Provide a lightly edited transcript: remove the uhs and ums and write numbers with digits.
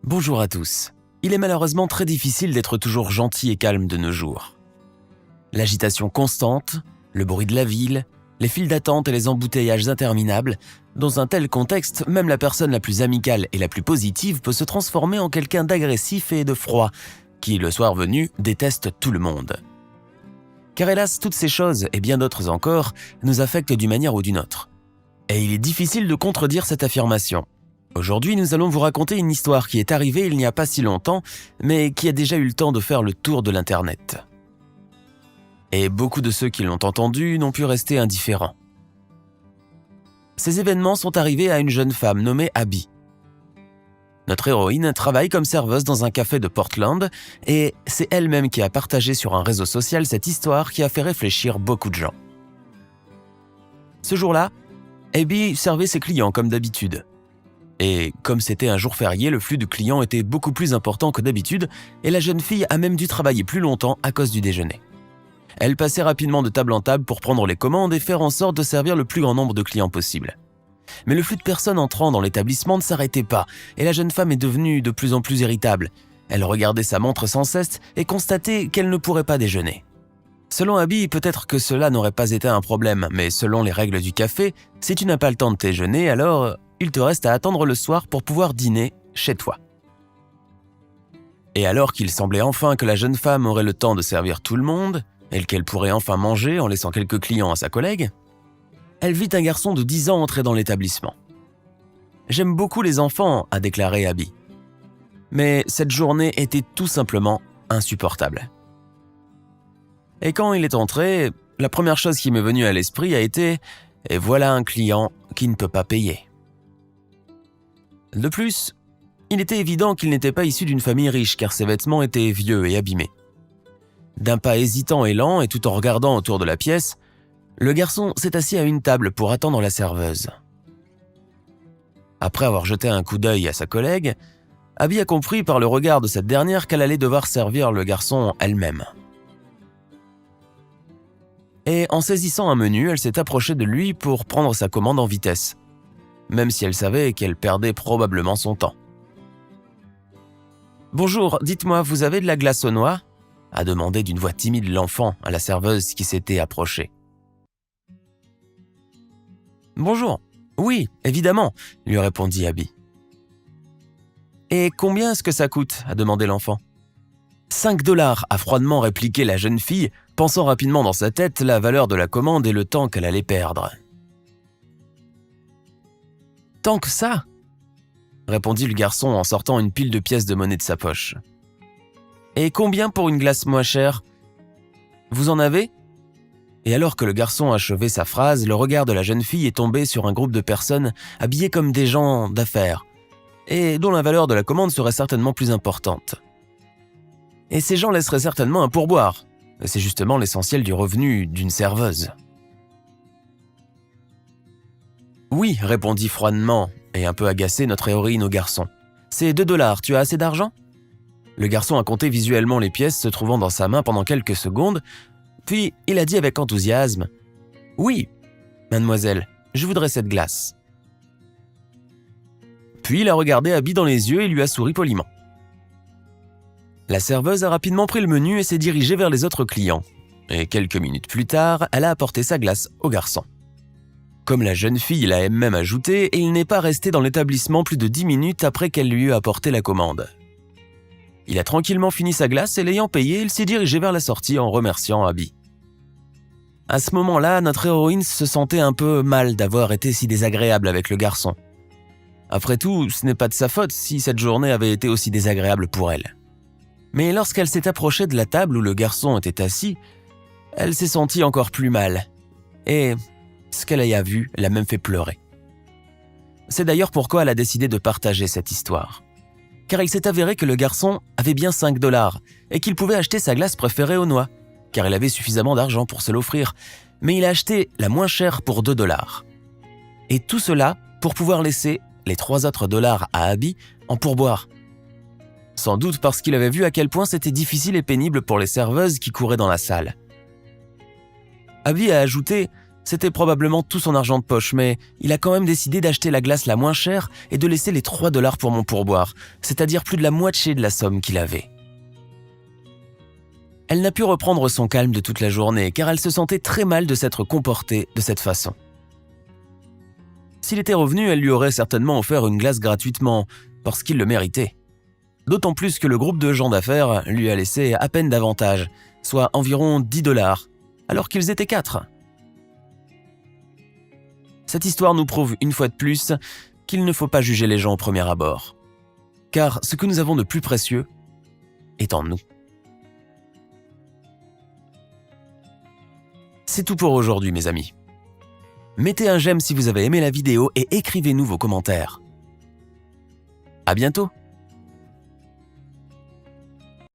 Bonjour à tous. Il est malheureusement très difficile d'être toujours gentil et calme de nos jours. L'agitation constante, le bruit de la ville, les files d'attente et les embouteillages interminables, dans un tel contexte, même la personne la plus amicale et la plus positive peut se transformer en quelqu'un d'agressif et de froid, qui, le soir venu, déteste tout le monde. Car hélas, toutes ces choses, et bien d'autres encore, nous affectent d'une manière ou d'une autre. Et il est difficile de contredire cette affirmation. Aujourd'hui, nous allons vous raconter une histoire qui est arrivée il n'y a pas si longtemps, mais qui a déjà eu le temps de faire le tour de l'Internet. Et beaucoup de ceux qui l'ont entendue n'ont pu rester indifférents. Ces événements sont arrivés à une jeune femme nommée Abby. Notre héroïne travaille comme serveuse dans un café de Portland et c'est elle-même qui a partagé sur un réseau social cette histoire qui a fait réfléchir beaucoup de gens. Ce jour-là, Abby servait ses clients comme d'habitude. Et comme c'était un jour férié, le flux de clients était beaucoup plus important que d'habitude et la jeune fille a même dû travailler plus longtemps à cause du déjeuner. Elle passait rapidement de table en table pour prendre les commandes et faire en sorte de servir le plus grand nombre de clients possible. Mais le flux de personnes entrant dans l'établissement ne s'arrêtait pas et la jeune femme est devenue de plus en plus irritable. Elle regardait sa montre sans cesse et constatait qu'elle ne pourrait pas déjeuner. Selon Abby, peut-être que cela n'aurait pas été un problème, mais selon les règles du café, si tu n'as pas le temps de déjeuner, alors il te reste à attendre le soir pour pouvoir dîner chez toi. Et alors qu'il semblait enfin que la jeune femme aurait le temps de servir tout le monde, et qu'elle pourrait enfin manger en laissant quelques clients à sa collègue, elle vit un garçon de 10 ans entrer dans l'établissement. « J'aime beaucoup les enfants », a déclaré Abby. Mais cette journée était tout simplement insupportable. Et quand il est entré, la première chose qui m'est venue à l'esprit a été « Et voilà un client qui ne peut pas payer ». De plus, il était évident qu'il n'était pas issu d'une famille riche car ses vêtements étaient vieux et abîmés. D'un pas hésitant et lent et tout en regardant autour de la pièce, le garçon s'est assis à une table pour attendre la serveuse. Après avoir jeté un coup d'œil à sa collègue, Abby a compris par le regard de cette dernière qu'elle allait devoir servir le garçon elle-même. Et en saisissant un menu, elle s'est approchée de lui pour prendre sa commande en vitesse, même si elle savait qu'elle perdait probablement son temps. « Bonjour, dites-moi, vous avez de la glace aux noix ?» a demandé d'une voix timide l'enfant à la serveuse qui s'était approchée. « Bonjour, oui, évidemment, » lui répondit Abby. « Et combien est-ce que ça coûte ?» a demandé l'enfant. « 5 $, a froidement répliqué la jeune fille, pensant rapidement dans sa tête la valeur de la commande et le temps qu'elle allait perdre. « Tant que ça ?» répondit le garçon en sortant une pile de pièces de monnaie de sa poche. « Et combien pour une glace moins chère ? Vous en avez ?» Et alors que le garçon achevait sa phrase, le regard de la jeune fille est tombé sur un groupe de personnes habillées comme des gens d'affaires et dont la valeur de la commande serait certainement plus importante. Et ces gens laisseraient certainement un pourboire. C'est justement l'essentiel du revenu d'une serveuse. « Oui, » répondit froidement et un peu agacé notre héroïne au garçon. « C'est 2 $, tu as assez d'argent ?» Le garçon a compté visuellement les pièces se trouvant dans sa main pendant quelques secondes, puis il a dit avec enthousiasme « Oui, mademoiselle, je voudrais cette glace. » Puis il a regardé Abby dans les yeux et lui a souri poliment. La serveuse a rapidement pris le menu et s'est dirigée vers les autres clients. Et quelques minutes plus tard, elle a apporté sa glace au garçon. Comme la jeune fille l'a elle-même ajouté, il n'est pas resté dans l'établissement plus de 10 minutes après qu'elle lui eut apporté la commande. Il a tranquillement fini sa glace et l'ayant payée, il s'est dirigé vers la sortie en remerciant Abby. À ce moment-là, notre héroïne se sentait un peu mal d'avoir été si désagréable avec le garçon. Après tout, ce n'est pas de sa faute si cette journée avait été aussi désagréable pour elle. Mais lorsqu'elle s'est approchée de la table où le garçon était assis, elle s'est sentie encore plus mal. Et ce qu'elle y a vu l'a même fait pleurer. C'est d'ailleurs pourquoi elle a décidé de partager cette histoire. Car il s'est avéré que le garçon avait bien 5 $ et qu'il pouvait acheter sa glace préférée aux noix, car il avait suffisamment d'argent pour se l'offrir, mais il a acheté la moins chère pour 2 $. Et tout cela pour pouvoir laisser les 3 autres $ à Abby en pourboire. Sans doute parce qu'il avait vu à quel point c'était difficile et pénible pour les serveuses qui couraient dans la salle. Abby a ajouté C'était probablement tout son argent de poche, mais il a quand même décidé d'acheter la glace la moins chère et de laisser les 3 $ pour mon pourboire, c'est-à-dire plus de la moitié de la somme qu'il avait. Elle n'a pu reprendre son calme de toute la journée, car elle se sentait très mal de s'être comportée de cette façon. S'il était revenu, elle lui aurait certainement offert une glace gratuitement, parce qu'il le méritait. D'autant plus que le groupe de gens d'affaires lui a laissé à peine davantage, soit environ 10 $, alors qu'ils étaient 4. Cette histoire nous prouve une fois de plus qu'il ne faut pas juger les gens au premier abord. Car ce que nous avons de plus précieux est en nous. C'est tout pour aujourd'hui, mes amis. Mettez un j'aime si vous avez aimé la vidéo et écrivez-nous vos commentaires. À bientôt!